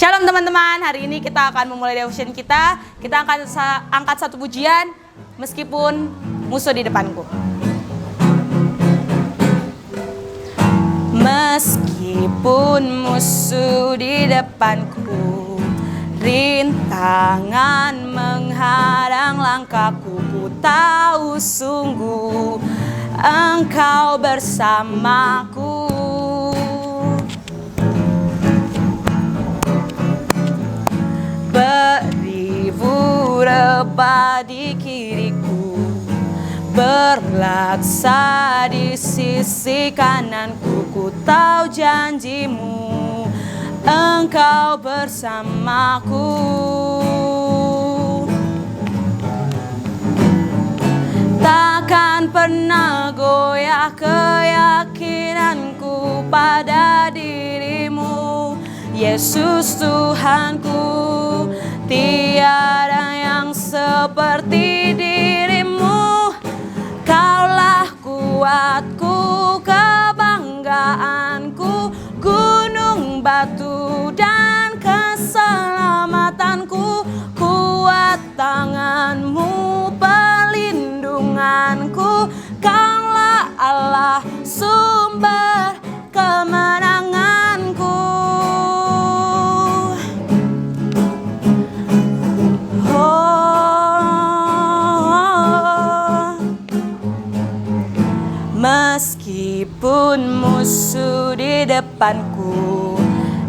Shalom teman-teman, hari ini kita akan memulai devotion kita. Kita akan angkat satu pujian, meskipun musuh di depanku. Meskipun musuh di depanku, rintangan menghadang langkahku, ku tahu sungguh Engkau bersamaku. Beribu rebah di kiriku, berlaksa di sisi kananku, ku tahu janjimu, Engkau bersamaku. Takkan pernah goyah keyakinanku pada dirimu, Yesus Tuhanku. Tiada yang seperti dirimu, Kaulah kuatku, kebanggaanku, gunung batu dan keselamatanku. Kuat tanganmu, perlindunganku, Kaulah Allah sumber kemenanganku. Meskipun musuh di depanku,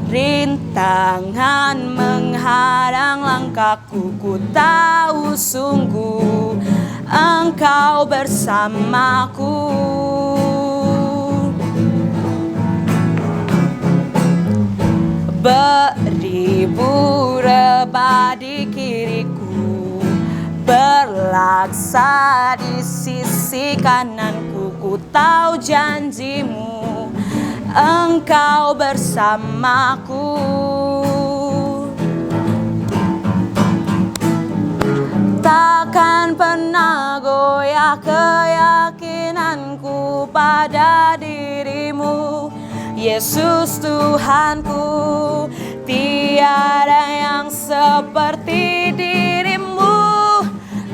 rintangan menghadang langkahku, ku tahu sungguh Engkau bersamaku. Beribu rebah di kiriku, berlaksa di sisi kananku, ku tahu janjimu, Engkau bersamaku. Takkan pernah goyah keyakinanku pada dirimu, Yesus Tuhanku. Tiada yang seperti dirimu,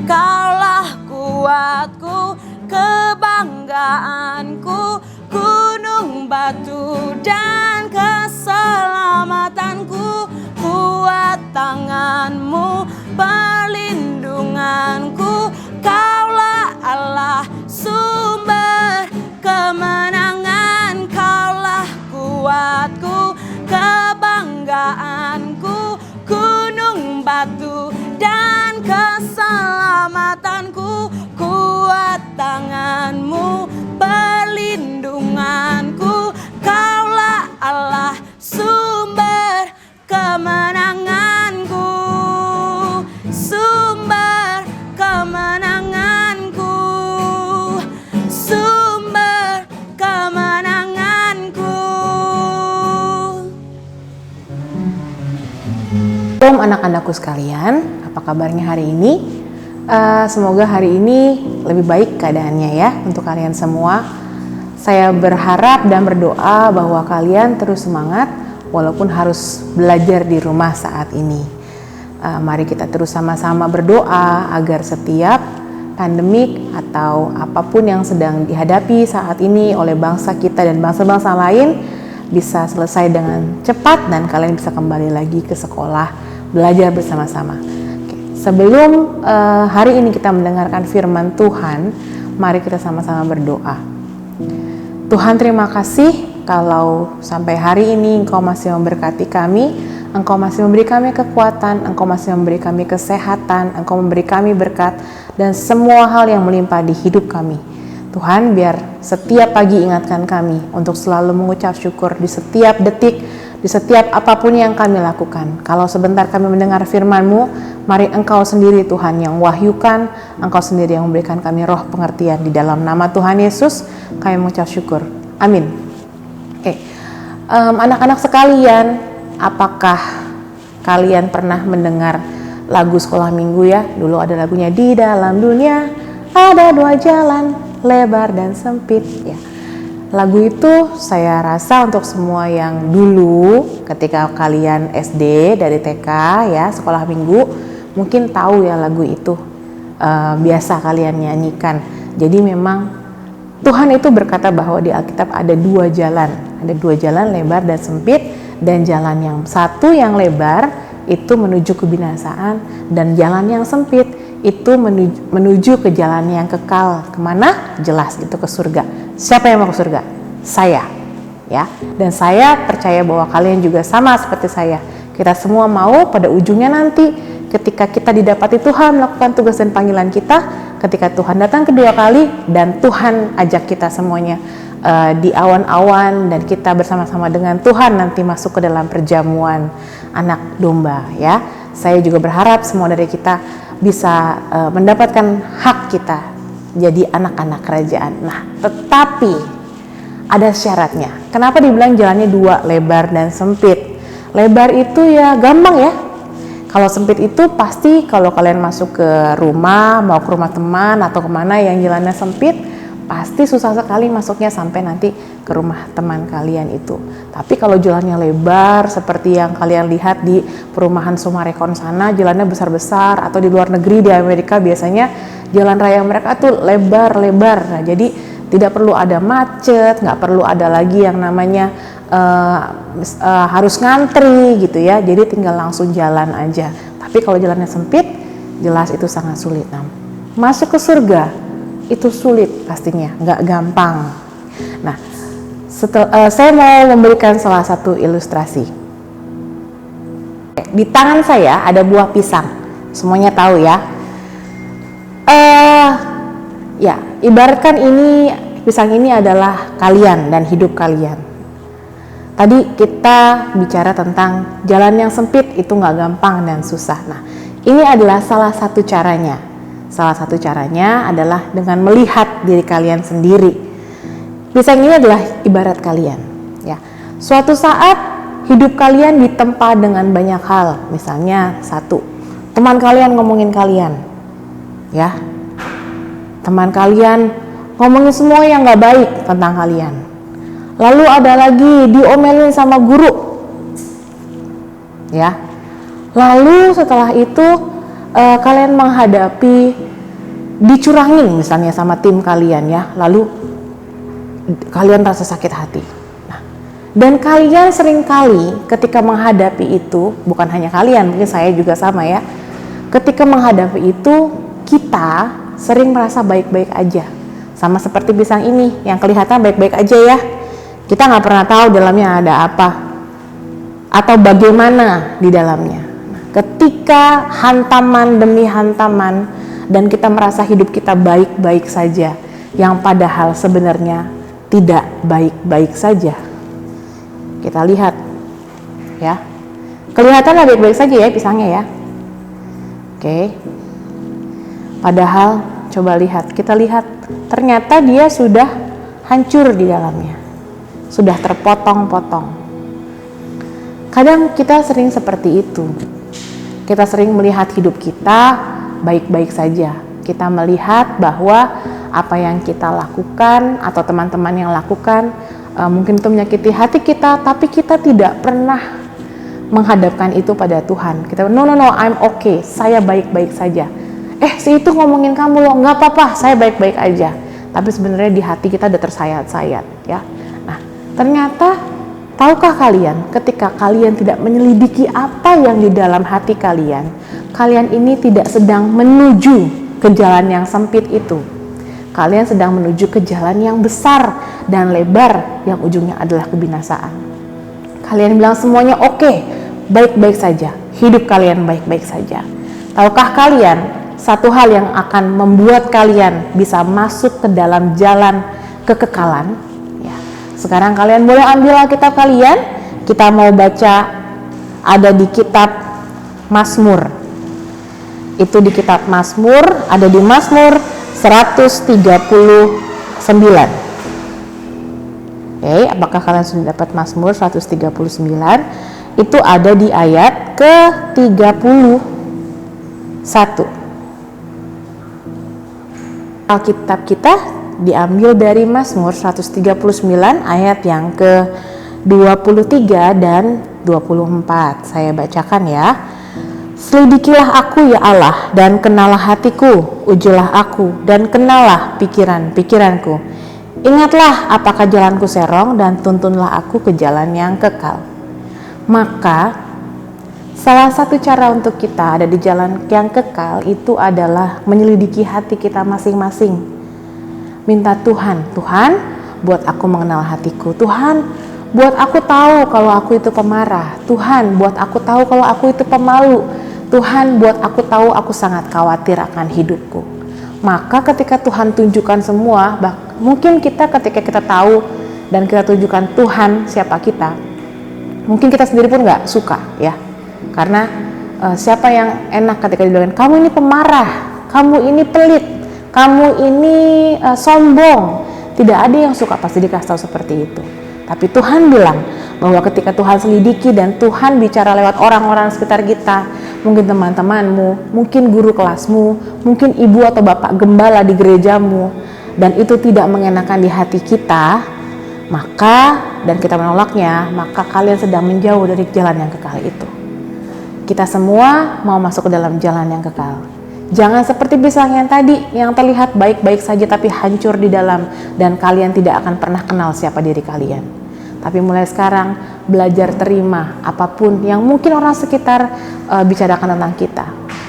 Kaulah kuatku, kebanggaanku, gunung batu dan keselamatanku. Kuat tanganmu, perlindunganku, Kaulah Allah sumber kemenangan. Kaulah kuatku, kebanggaanku, gunung batu dan keselamatanku. Kuat tanganmu, perlindunganku, Kaulah Allah sumber kemenanganku. Sumber kemenanganku, sumber kemenanganku. Shalom anak-anakku sekalian, apa kabarnya hari ini? Semoga hari ini lebih baik keadaannya ya untuk kalian semua. Saya berharap dan berdoa bahwa kalian terus semangat walaupun harus belajar di rumah saat ini. Mari kita terus sama-sama berdoa agar setiap pandemik atau apapun yang sedang dihadapi saat ini oleh bangsa kita dan bangsa-bangsa lain bisa selesai dengan cepat dan kalian bisa kembali lagi ke sekolah belajar bersama-sama. Sebelum hari ini kita mendengarkan firman Tuhan, mari kita sama-sama berdoa. Tuhan, terima kasih kalau sampai hari ini Engkau masih memberkati kami, Engkau masih memberi kami kekuatan, Engkau masih memberi kami kesehatan, Engkau memberi kami berkat dan semua hal yang melimpah di hidup kami. Tuhan, biar setiap pagi ingatkan kami untuk selalu mengucap syukur di setiap detik, di setiap apapun yang kami lakukan. Kalau sebentar kami mendengar firman-Mu, mari Engkau sendiri Tuhan yang wahyukan, Engkau sendiri yang memberikan kami roh pengertian. Di dalam nama Tuhan Yesus, kami mengucap syukur. Amin. Anak-anak sekalian, apakah kalian pernah mendengar lagu sekolah minggu ya? Dulu ada lagunya, di dalam dunia ada dua jalan, lebar dan sempit ya. Lagu itu saya rasa untuk semua yang dulu ketika kalian SD dari TK ya, sekolah minggu, mungkin tahu ya lagu itu. Biasa kalian nyanyikan. Jadi memang Tuhan itu berkata bahwa di Alkitab ada dua jalan lebar dan sempit, dan jalan yang satu yang lebar itu menuju kebinasaan, dan jalan yang sempit itu menuju ke jalan yang kekal. Kemana? Jelas itu ke surga. Siapa yang mau ke surga? Saya, ya. Dan saya percaya bahwa kalian juga sama seperti saya. Kita semua mau pada ujungnya nanti ketika kita didapati Tuhan melakukan tugas dan panggilan kita, ketika Tuhan datang kedua kali dan Tuhan ajak kita semuanya di awan-awan, dan kita bersama-sama dengan Tuhan nanti masuk ke dalam perjamuan anak domba, ya. Saya juga berharap semua dari kita bisa mendapatkan hak kita jadi anak-anak kerajaan. Nah, tetapi ada syaratnya. Kenapa dibilang jalannya dua, lebar dan sempit? Lebar itu ya gampang ya. Kalau sempit itu pasti kalau kalian masuk ke rumah, mau ke rumah teman atau kemana yang jalannya sempit, pasti susah sekali masuknya sampai nanti ke rumah teman kalian itu. Tapi kalau jalannya lebar seperti yang kalian lihat di perumahan Sumarekon sana, jalannya besar-besar, atau di luar negeri di Amerika biasanya jalan raya mereka tuh lebar-lebar. Nah, jadi tidak perlu ada macet, nggak perlu ada lagi yang namanya harus ngantri gitu ya. Jadi tinggal langsung jalan aja. Tapi kalau jalannya sempit, jelas itu sangat sulit. Nah, masuk ke surga itu sulit pastinya, nggak gampang. Nah, saya mau memberikan salah satu ilustrasi. Di tangan saya ada buah pisang, semuanya tahu ya. Ya, ibaratkan ini pisang ini adalah kalian dan hidup kalian. Tadi kita bicara tentang jalan yang sempit itu nggak gampang dan susah. Nah, ini adalah salah satu caranya. Salah satu caranya adalah dengan melihat diri kalian sendiri. Pisang ini adalah ibarat kalian, ya. Suatu saat hidup kalian ditempa dengan banyak hal. Misalnya satu, teman kalian ngomongin kalian, ya. Teman kalian ngomongin semua yang nggak baik tentang kalian. Lalu ada lagi diomelin sama guru, ya. Lalu setelah itu kalian menghadapi dicurangin misalnya sama tim kalian, ya. Lalu kalian rasa sakit hati. Nah, dan kalian seringkali ketika menghadapi itu, bukan hanya kalian, mungkin saya juga sama ya. Ketika menghadapi itu, kita sering merasa baik-baik aja. Sama seperti pisang ini yang kelihatan baik-baik aja ya. Kita nggak pernah tahu dalamnya ada apa atau bagaimana di dalamnya. Ketika hantaman demi hantaman dan kita merasa hidup kita baik-baik saja, yang padahal sebenarnya tidak baik-baik saja. Kita lihat ya, kelihatan baik-baik saja ya pisangnya ya. Oke, padahal coba lihat, kita lihat ternyata dia sudah hancur di dalamnya, sudah terpotong-potong. Kadang kita sering seperti itu. Kita sering melihat hidup kita baik-baik saja. Kita melihat bahwa apa yang kita lakukan atau teman-teman yang lakukan mungkin itu menyakiti hati kita, tapi kita tidak pernah menghadapkan itu pada Tuhan. Kita no, I'm okay, saya baik-baik saja. Si itu ngomongin kamu loh, nggak apa-apa, saya baik-baik aja. Tapi sebenarnya di hati kita udah tersayat-sayat, ya. Nah, ternyata tahukah kalian, ketika kalian tidak menyelidiki apa yang di dalam hati kalian, kalian ini tidak sedang menuju ke jalan yang sempit itu. Kalian sedang menuju ke jalan yang besar dan lebar yang ujungnya adalah kebinasaan. Kalian bilang semuanya oke, baik-baik saja, hidup kalian baik-baik saja. Tahukah kalian, satu hal yang akan membuat kalian bisa masuk ke dalam jalan kekekalan? Sekarang kalian boleh ambil Alkitab kalian. Kita mau baca, ada di kitab Mazmur. Itu di kitab Mazmur, ada di Mazmur 139. Oke, apakah kalian sudah dapat Mazmur 139? Itu ada di ayat ke-31. Alkitab kita diambil dari Mazmur 139 ayat yang ke-23 dan 24. Saya bacakan ya. Selidikilah aku ya Allah dan kenalah hatiku, ujilah aku dan kenalah pikiran-pikiranku. Ingatlah apakah jalanku serong dan tuntunlah aku ke jalan yang kekal. Maka salah satu cara untuk kita ada di jalan yang kekal itu adalah menyelidiki hati kita masing-masing. Minta Tuhan buat aku mengenal hatiku. Tuhan, buat aku tahu kalau aku itu pemarah. Tuhan, buat aku tahu kalau aku itu pemalu. Tuhan, buat aku tahu aku sangat khawatir akan hidupku. Maka ketika Tuhan tunjukkan semua, mungkin ketika kita tahu dan kita tunjukkan Tuhan siapa kita, mungkin kita sendiri pun nggak suka ya. Karena siapa yang enak ketika dibilang kamu ini pemarah, kamu ini pelit, kamu ini sombong. Tidak ada yang suka pasti dikasih tahu seperti itu. Tapi Tuhan bilang bahwa ketika Tuhan selidiki dan Tuhan bicara lewat orang-orang sekitar kita, mungkin teman-temanmu, mungkin guru kelasmu, mungkin ibu atau bapak gembala di gerejamu, dan itu tidak mengenakan di hati kita, dan kita menolaknya, maka kalian sedang menjauh dari jalan yang kekal itu. Kita semua mau masuk ke dalam jalan yang kekal. Jangan seperti pisang yang tadi, yang terlihat baik-baik saja tapi hancur di dalam, dan kalian tidak akan pernah kenal siapa diri kalian. Tapi mulai sekarang belajar terima apapun yang mungkin orang sekitar bicarakan tentang kita.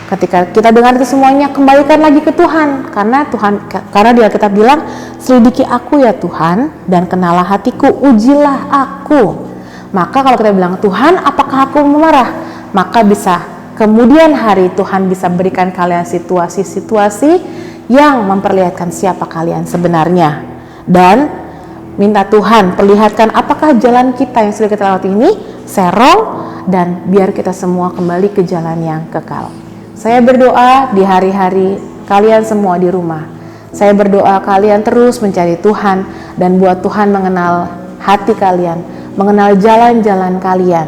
Ketika kita dengar itu semuanya, kembalikan lagi ke Tuhan, karena dia kita bilang, selidiki aku ya Tuhan dan kenalah hatiku, ujilah aku. Maka kalau kita bilang, Tuhan apakah aku memarah? Maka bisa kemudian hari Tuhan bisa berikan kalian situasi-situasi yang memperlihatkan siapa kalian sebenarnya. Dan minta Tuhan perlihatkan apakah jalan kita yang sudah kita lewati ini serong, dan biar kita semua kembali ke jalan yang kekal. Saya berdoa di hari-hari kalian semua di rumah. Saya berdoa kalian terus mencari Tuhan dan buat Tuhan mengenal hati kalian, mengenal jalan-jalan kalian.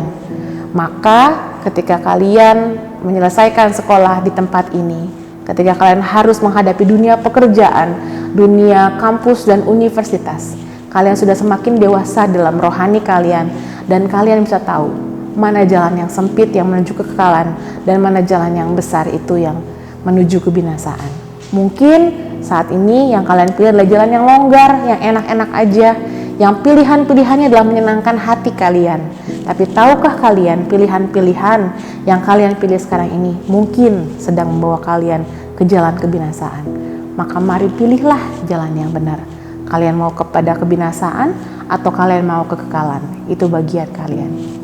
Maka ketika kalian menyelesaikan sekolah di tempat ini, ketika kalian harus menghadapi dunia pekerjaan, dunia kampus dan universitas, kalian sudah semakin dewasa dalam rohani kalian, dan kalian bisa tahu mana jalan yang sempit yang menuju kekekalan dan mana jalan yang besar itu yang menuju kebinasaan. Mungkin saat ini yang kalian pilih adalah jalan yang longgar, yang enak-enak aja, yang pilihan-pilihannya adalah menyenangkan hati kalian. Tapi tahukah kalian pilihan-pilihan yang kalian pilih sekarang ini mungkin sedang membawa kalian ke jalan kebinasaan. Maka mari pilihlah jalan yang benar. Kalian mau kepada kebinasaan atau kalian mau kekekalan? Itu bagian kalian.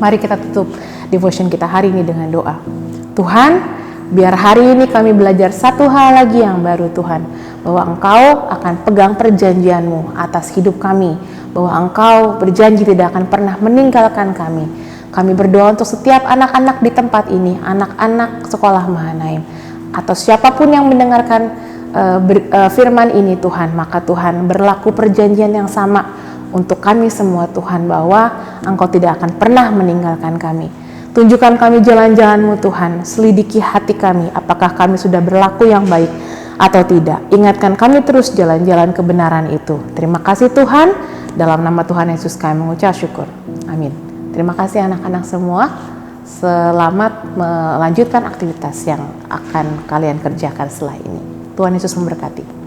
Mari kita tutup devotion kita hari ini dengan doa. Tuhan, biar hari ini kami belajar satu hal lagi yang baru Tuhan, bahwa Engkau akan pegang perjanjian-Mu atas hidup kami, bahwa Engkau berjanji tidak akan pernah meninggalkan kami. Kami berdoa untuk setiap anak-anak di tempat ini, anak-anak sekolah Mahanaim, atau siapapun yang mendengarkan firman ini Tuhan, maka Tuhan berlaku perjanjian yang sama untuk kami semua Tuhan, bahwa Engkau tidak akan pernah meninggalkan kami. Tunjukkan kami jalan-jalan-Mu Tuhan, selidiki hati kami, apakah kami sudah berlaku yang baik atau tidak. Ingatkan kami terus jalan-jalan kebenaran itu. Terima kasih Tuhan, dalam nama Tuhan Yesus kami mengucap syukur. Amin. Terima kasih anak-anak semua. Selamat melanjutkan aktivitas yang akan kalian kerjakan setelah ini. Tuhan Yesus memberkati.